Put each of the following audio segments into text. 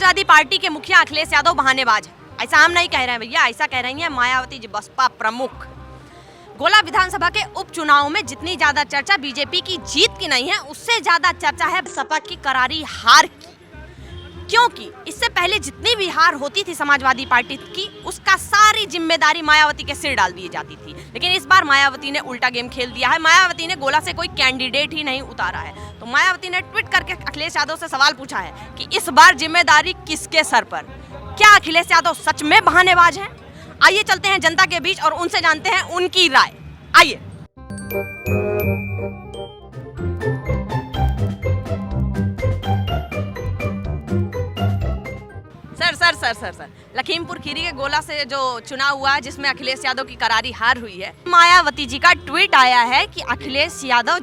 Samajwadi party के मुखिया अखिलेश यादव बहानेबाज है, ऐसा हम नहीं कह रहे हैं भैया, ऐसा कह रही हैं मायावती जी बसपा प्रमुख। गोला विधानसभा के उपचुनाव में जितनी ज्यादा चर्चा बीजेपी की जीत की नहीं है, उससे ज्यादा चर्चा है सपा की करारी हार की। क्योंकि इससे पहले जितनी भी हार होती थी समाजवादी पार्टी की, उसका सारी जिम्मेदारी मायावती के सिर डाल दी जाती थी। लेकिन इस बार मायावती ने उल्टा गेम खेल दिया है। मायावती ने गोला से कोई कैंडिडेट ही नहीं उतारा है। तो मायावती ने ट्वीट करके अखिलेश यादव से सवाल पूछा है कि इस बार जिम्मेदारी किसके सर पर? क्या अखिलेश यादव सच में बहानेबाज हैं? आइए चलते हैं जनता के बीच और उनसे जानते हैं उनकी राय। आइए। सर लखीमपुर खीरी के गोला से जो चुनाव हुआ है, जिसमें अखिलेश यादव की करारी हार हुई है, मायावती जी का ट्वीट आया है कि अखिलेश यादव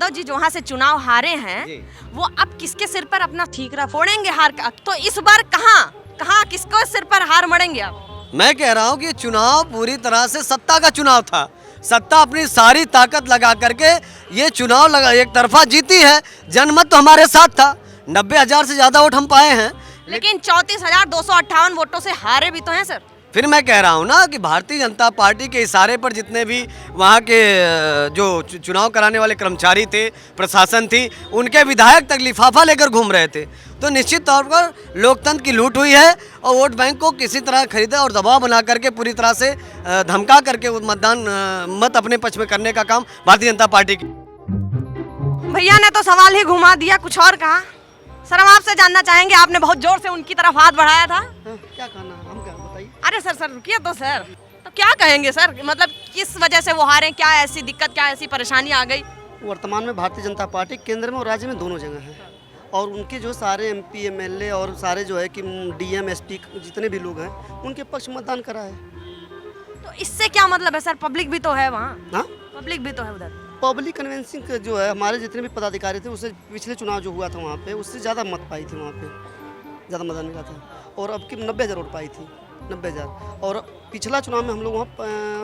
जी जो वहाँ से चुनाव हारे हैं, वो अब किसके सिर पर अपना ठीकरा फोड़ेंगे हार का? तो इस बार कहाँ किसको सिर पर हार मड़ेंगे आप? मैं कह रहा हूँ कि चुनाव पूरी तरह से सत्ता का चुनाव था। सत्ता अपनी सारी ताकत लगा करके ये चुनाव एक तरफा जीती है। जनमत तो हमारे साथ था, 90,000 से ज्यादा वोट हम पाए हैं, लेकिन 34,258 वोटों से हारे भी तो हैं सर। फिर मैं कह रहा हूँ ना कि भारतीय जनता पार्टी के इशारे पर जितने भी वहाँ के जो चुनाव कराने वाले कर्मचारी थे, प्रशासन थी, उनके विधायक तक लिफाफा लेकर घूम रहे थे। तो निश्चित तौर पर लोकतंत्र की लूट हुई है और वोट बैंक को किसी तरह खरीदा और दबाव बना करके पूरी तरह से धमका करके मतदान मत अपने पक्ष में करने का काम भारतीय जनता पार्टी की। भैया ने तो सवाल ही घुमा दिया, कुछ और कहा। सर हम आपसे जानना चाहेंगे, आपने बहुत जोर से उनकी तरफ हाथ बढ़ाया था। क्या कहना, हम क्या बताइए? अरे सर रुकिए तो सर, तो क्या कहेंगे सर? मतलब किस वजह से वो हारे? क्या ऐसी दिक्कत, क्या ऐसी परेशानी आ गई? वर्तमान में भारतीय जनता पार्टी केंद्र में और राज्य में दोनों जगह है, और उनके जो सारे MP MLA और सारे जो है कि DM SP जितने भी लोग हैं, उनके पक्ष मतदान करा है। तो इससे क्या मतलब है सर? पब्लिक भी तो है वहाँ। हाँ, पब्लिक भी तो है उधर। पब्लिक कन्वेंसिंग जो है, हमारे जितने भी पदाधिकारी थे, उससे पिछले चुनाव जो हुआ था वहाँ पे, उससे ज़्यादा मत पाई थी, वहाँ पे ज़्यादा मतदान मिला था, और अब की 90,000 वोट पाई थी, 90,000। और पिछला चुनाव में हम लोग वहाँ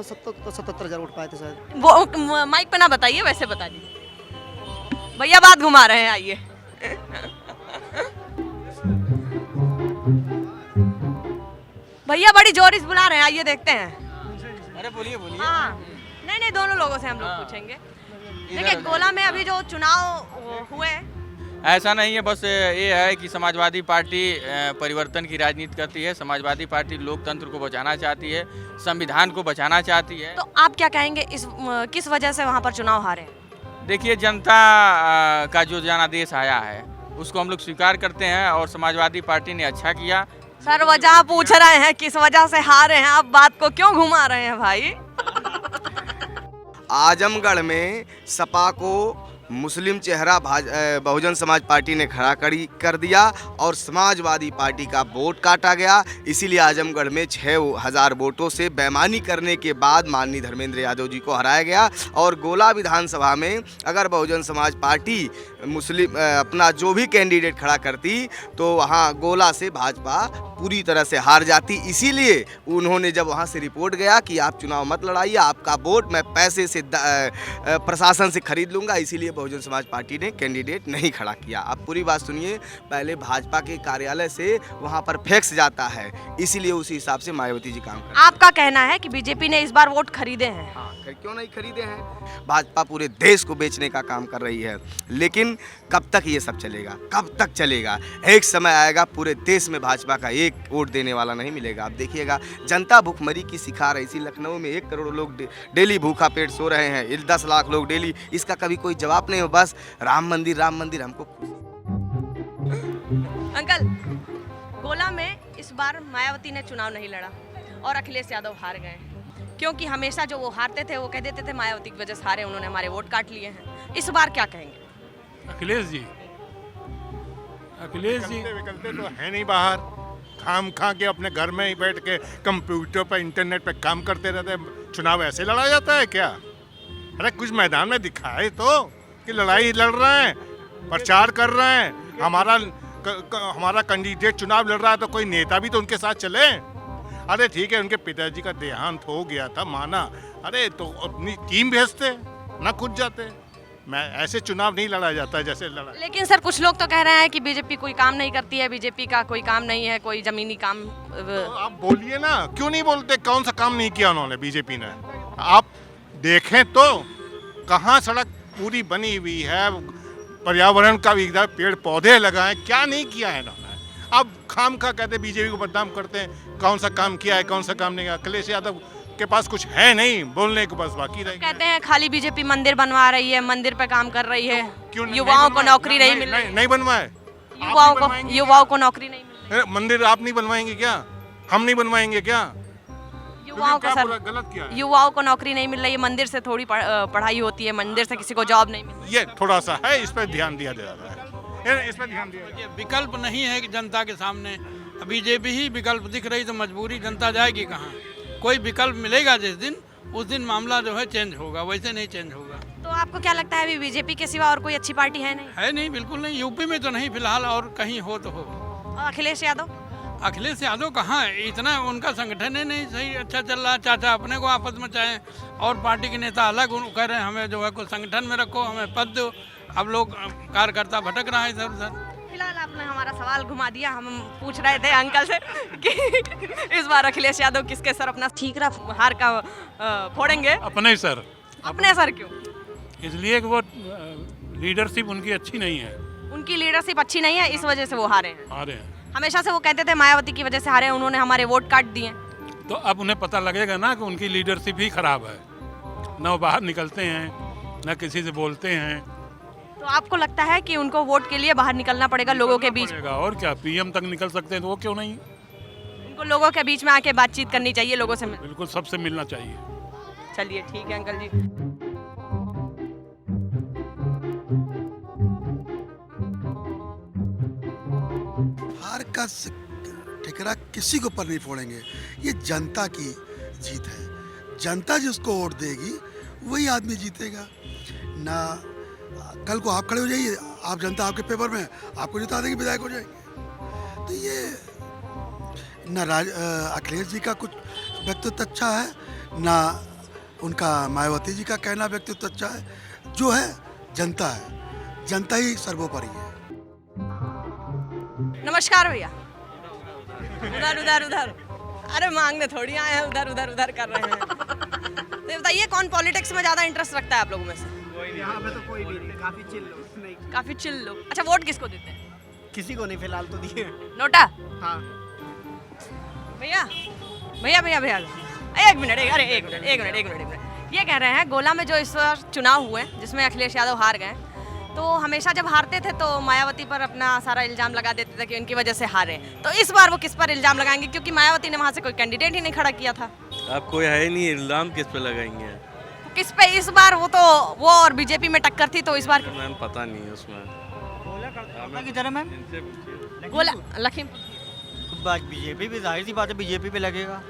77,000 वोट पाए थे शायद। वो माइक पे ना बताइए, वैसे बता दीजिए। भैया बात घुमा रहे हैं, आइए। भैया बड़ी जोर से बुला रहे हैं, आइए देखते हैं। अरे बोलिए। हाँ, नहीं दोनों लोगों से हम लोग पूछेंगे। देखिए गोला में अभी जो चुनाव हुए, ऐसा नहीं है, बस ये है कि समाजवादी पार्टी परिवर्तन की राजनीति करती है। समाजवादी पार्टी लोकतंत्र को बचाना चाहती है, संविधान को बचाना चाहती है। तो आप क्या कहेंगे किस वजह से वहाँ पर चुनाव हारे? देखिए, जनता का जो जनादेश आया है उसको हम लोग स्वीकार करते हैं, और समाजवादी पार्टी ने अच्छा किया। सर वजह पूछ रहे हैं, किस वजह से हारे हैं? आप बात को क्यों घुमा रहे हैं भाई? आजमगढ़ में सपा को मुस्लिम चेहरा बहुजन समाज पार्टी ने खड़ा कर दिया और समाजवादी पार्टी का वोट काटा गया। इसीलिए आजमगढ़ में 6,000 वोटों से बेईमानी करने के बाद माननीय धर्मेंद्र यादव जी को हराया गया। और गोला विधानसभा में अगर बहुजन समाज पार्टी मुस्लिम अपना जो भी कैंडिडेट खड़ा करती तो वहाँ गोला से भाजपा पूरी तरह से हार जाती। इसीलिए उन्होंने जब वहाँ से रिपोर्ट गया कि आप चुनाव मत लड़ाइए, आपका वोट मैं पैसे से प्रशासन से खरीद लूँगा, इसीलिए बहुजन समाज पार्टी ने कैंडिडेट नहीं खड़ा किया। आप पूरी बात सुनिए। पहले भाजपा के कार्यालय से वहाँ पर फैक्स जाता है, इसीलिए उसी हिसाब से मायावती जी काम करते हैं। आपका कहना है कि बीजेपी ने इस बार वोट खरीदे हैं? हाँ, क्यों नहीं खरीदे हैं? भाजपा पूरे देश को बेचने का काम कर रही है, लेकिन कब तक ये सब चलेगा? कब तक चलेगा? एक समय आएगा पूरे देश में भाजपा का एक वोट देने वाला नहीं मिलेगा। आप देखिएगा, जनता भूखमरी की शिकार है। इसी लखनऊ में 1 करोड़ लोग डेली भूखा पेट सो रहे हैं, 10 लाख लोग डेली। इसका कभी कोई जवाब नहीं हो, बस राम मंदिर हमको। अंकल, गोला में इस बार मायावती ने चुनाव नहीं लड़ा और अखिलेश यादव हार गए, क्योंकि हमेशा जो वो हारते थे वो कह देते थे मायावती की वजह से हारे, उन्होंने हमारे वोट काट लिए हैं। इस बार क्या कहेंगे? अखिलेश जी विकलते तो है नहीं बाहर, खाम खा के अपने घर में ही बैठ के कंप्यूटर पर इंटरनेट पे काम करते रहते। चुनाव ऐसे लड़ा जाता है क्या? अरे कुछ मैदान में दिखाए तो कि लड़ाई लड़ रहे हैं, प्रचार कर रहे हैं। हमारा कैंडिडेट चुनाव लड़ रहा है तो कोई नेता भी तो उनके साथ चले। अरे ठीक है, उनके पिताजी का देहांत हो गया था, माना। अरे तो अपनी टीम भेजते, ना खुद जाते। मैं ऐसे चुनाव नहीं लड़ा जाता है जैसे लड़ा। लेकिन सर कुछ लोग तो कह रहे हैं कि बीजेपी कोई काम नहीं करती है, बीजेपी का कोई काम नहीं है, कोई जमीनी काम तो आप बोलिए ना, क्यों नहीं बोलते? कौन सा काम नहीं किया उन्होंने बीजेपी ने? आप देखें तो कहाँ सड़क पूरी बनी हुई है, पर्यावरण का भी इधर पेड़ पौधे लगाए, क्या नहीं किया है इन्होंने? अब खाम खा कहते बीजेपी को बदनाम करते हैं, कौन सा काम किया है, कौन सा काम नहीं किया। अखिलेश यादव के पास कुछ है नहीं, बोलने को बस बाकी रह गया। कहते हैं खाली बीजेपी मंदिर बनवा रही है, मंदिर पे काम कर रही है, क्यों नहीं युवाओं को बनवाए? नौकरी नहीं मिल रही, नहीं बनवाए। युवाओं को नौकरी नहीं मिल रही, मंदिर आप नहीं बनवाएंगे क्या? हम नहीं बनवाएंगे क्या? युवाओं को क्या सर बुरा- गलत किया है? युवाओं को नौकरी नहीं मिल रही है, मंदिर से थोड़ी पढ़ाई होती है, मंदिर से किसी को जॉब नहीं मिल रही। ये थोड़ा सा है, इस पर ध्यान दिया जा रहा है, इस पर ध्यान दिया ये विकल्प नहीं है कि जनता के सामने बीजेपी ही विकल्प दिख रही तो मजबूरी जनता जाएगी कहाँ? कोई विकल्प मिलेगा जिस दिन, उस दिन मामला जो है चेंज होगा, वैसे नहीं चेंज होगा। तो आपको क्या लगता है अभी बीजेपी के सिवा और कोई अच्छी पार्टी है नहीं? है नहीं, बिल्कुल नहीं। यूपी में तो नहीं फिलहाल, और कहीं हो तो हो। और अखिलेश यादव? अखिलेश यादव कहाँ है? इतना उनका संगठन है नहीं सही अच्छा चल रहा है। चाचा अपने को आपस में चाहे और पार्टी के नेता अलग कह रहे हैं हमें जो है कोई संगठन में रखो, हमें पद दो। अब लोग कार्यकर्ता भटक रहा है इधर उधर। फिलहाल आपने हमारा सवाल घुमा दिया। हम पूछ रहे थे अंकल से कि इस बार अखिलेश यादव किसके सर अपना ठीकरा हार का फोड़ेंगे? अपने सर। अपने सर क्यों? इसलिए कि वो लीडरशिप उनकी अच्छी नहीं है, उनकी लीडरशिप अच्छी नहीं है, इस वजह से वो हारे हैं। हारे हैं। हमेशा से वो कहते थे मायावती की वजह से हारे, उन्होंने हमारे वोट काट दिए। तो अब उन्हें पता लगेगा ना कि उनकी लीडरशिप ही खराब है, न वो बाहर निकलते हैं न किसी से बोलते हैं। तो आपको लगता है कि उनको वोट के लिए बाहर निकलना पड़ेगा लोगों के बीच? पड़ेगा, और क्या, पीएम तक निकल सकते हैं तो वो क्यों नहीं? उनको लोगों के बीच में आके बातचीत करनी चाहिए, लोगों से बिल्कुल सबसे मिलना चाहिए। चलिए ठीक है अंकल जी। हार का ठिकरा किसी के ऊपर नहीं फोड़ेंगे, ये जनता की जीत है। जनता जिसको वोट देगी वही आदमी जीतेगा ना। कल को आप खड़े हो जाइए, आप जनता आपके पेपर में आपको जिता देगी, विधायक हो जाएंगे। तो ये न अखिलेश जी का कुछ व्यक्तित्व अच्छा है, ना उनका मायावती जी का कहना व्यक्तित्व अच्छा है। जो है जनता है, जनता ही सर्वोपरि है। नमस्कार भैया। उधर उधर उधर, अरे मांगने थोड़ी आए हैं, उधर उधर उधर कर रहे हैं। तो ये बताइए कौन पॉलिटिक्स में ज्यादा इंटरेस्ट रखता है आप लोगों में से? यहाँ पे तो कोई भी नहीं, काफ़ी चिल लोग नहीं, काफी चिल लोग। अच्छा वोट किसको देते हैं? किसी को नहीं फिलहाल तो दिए। नोटा? हाँ भैया भैया भैया भैया एक मिनट, अरे एक मिनट। ये कह रहे हैं गोला में जो इस बार चुनाव हुए जिसमें अखिलेश यादव हार गए, तो हमेशा जब हारते थे तो मायावती पर अपना सारा इल्जाम लगा देते थे कि उनकी वजह से हारे। तो इस बार वो किस पर इल्जाम लगाएंगे, क्योंकि मायावती ने वहाँ से कोई कैंडिडेट ही नहीं खड़ा किया था? अब कोई है ही नहीं, इल्जाम किस पे लगाएंगे? किस पे इस बार? वो और बीजेपी में टक्कर थी, तो इस बार मैम पता नहीं है उसमें। की तरह मैम गोला लखीमपुर बात बीजेपी पे, जाहिर सी बात है बीजेपी पे लगेगा।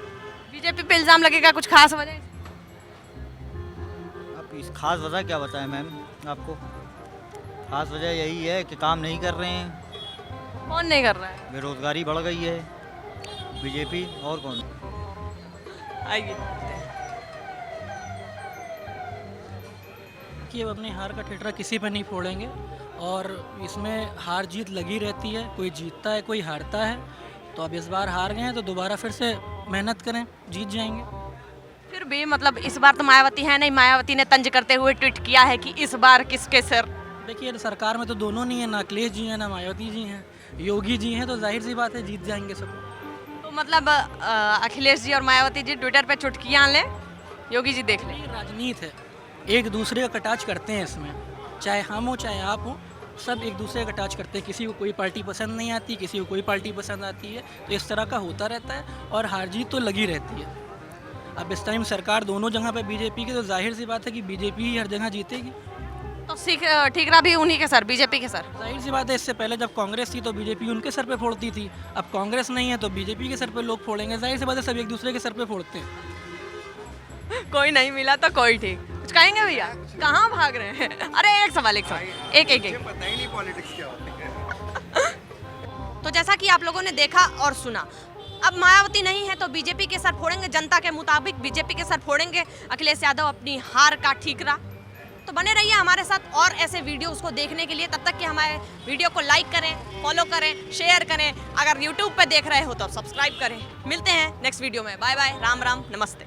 बीजेपी पे इल्जाम लगेगा, कुछ खास वजह? अब इस खास वजह क्या बताएं मैम आपको? खास वजह यही है कि काम नहीं कर रहे हैं, कौन नहीं कर रहा है? बेरोजगारी बढ़ गई है, बीजेपी और कौन? आइए कि अब अपनी हार का ठेठरा किसी पर नहीं फोड़ेंगे, और इसमें हार जीत लगी रहती है, कोई जीतता है कोई हारता है। तो अब इस बार हार गए हैं तो दोबारा फिर से मेहनत करें, जीत जाएंगे। फिर भी मतलब इस बार तो मायावती है नहीं, मायावती ने तंज करते हुए ट्वीट किया है कि इस बार किसके सर? देखिए सरकार में तो दोनों नहीं है, ना अखिलेश जी हैं ना मायावती जी हैं, योगी जी हैं, तो जाहिर सी बात है जीत जाएंगे सब। तो मतलब अखिलेश जी और मायावती जी ट्विटर पे चुटकियाँ लें, योगी जी देख लें। राजनीति है, एक दूसरे का टच करते हैं इसमें, चाहे हम हो चाहे आप हो, सब एक दूसरे का टच करते हैं। किसी को कोई पार्टी पसंद नहीं आती, किसी को कोई पार्टी पसंद आती है, तो इस तरह का होता रहता है और हार जीत तो लगी रहती है। अब इस टाइम सरकार दोनों जगह पे बीजेपी की, तो जाहिर सी बात है कि बीजेपी ही हर जगह जीतेगी। तो ठीकरा भी उन्हीं के सर, बीजेपी के सर? जाहिर सी बात है, इससे पहले जब कांग्रेस थी तो बीजेपी उनके सर पे फोड़ती थी, अब कांग्रेस नहीं है तो बीजेपी के सर पे लोग फोड़ेंगे। जाहिर सी बात है सब एक दूसरे के सर पे फोड़ते हैं। कोई नहीं मिला तो कोई ठीक। कुछ कहेंगे भैया? कहाँ भाग रहे हैं? अरे एक सवाल एक पता ही नहीं पॉलिटिक्स क्या होती है। तो जैसा कि आप लोगों ने देखा और सुना, अब मायावती नहीं है तो बीजेपी के सर फोड़ेंगे, जनता के मुताबिक बीजेपी के सर फोड़ेंगे अखिलेश यादव अपनी हार का ठीकरा। तो बने रहिए हमारे साथ और ऐसे वीडियोस को देखने के लिए। तब तक कि हमारे वीडियो को लाइक करें, फॉलो करें, शेयर करें। अगर यूट्यूब पे देख रहे हो तो सब्सक्राइब करें। मिलते हैं नेक्स्ट वीडियो में। बाय बाय, राम राम, नमस्ते।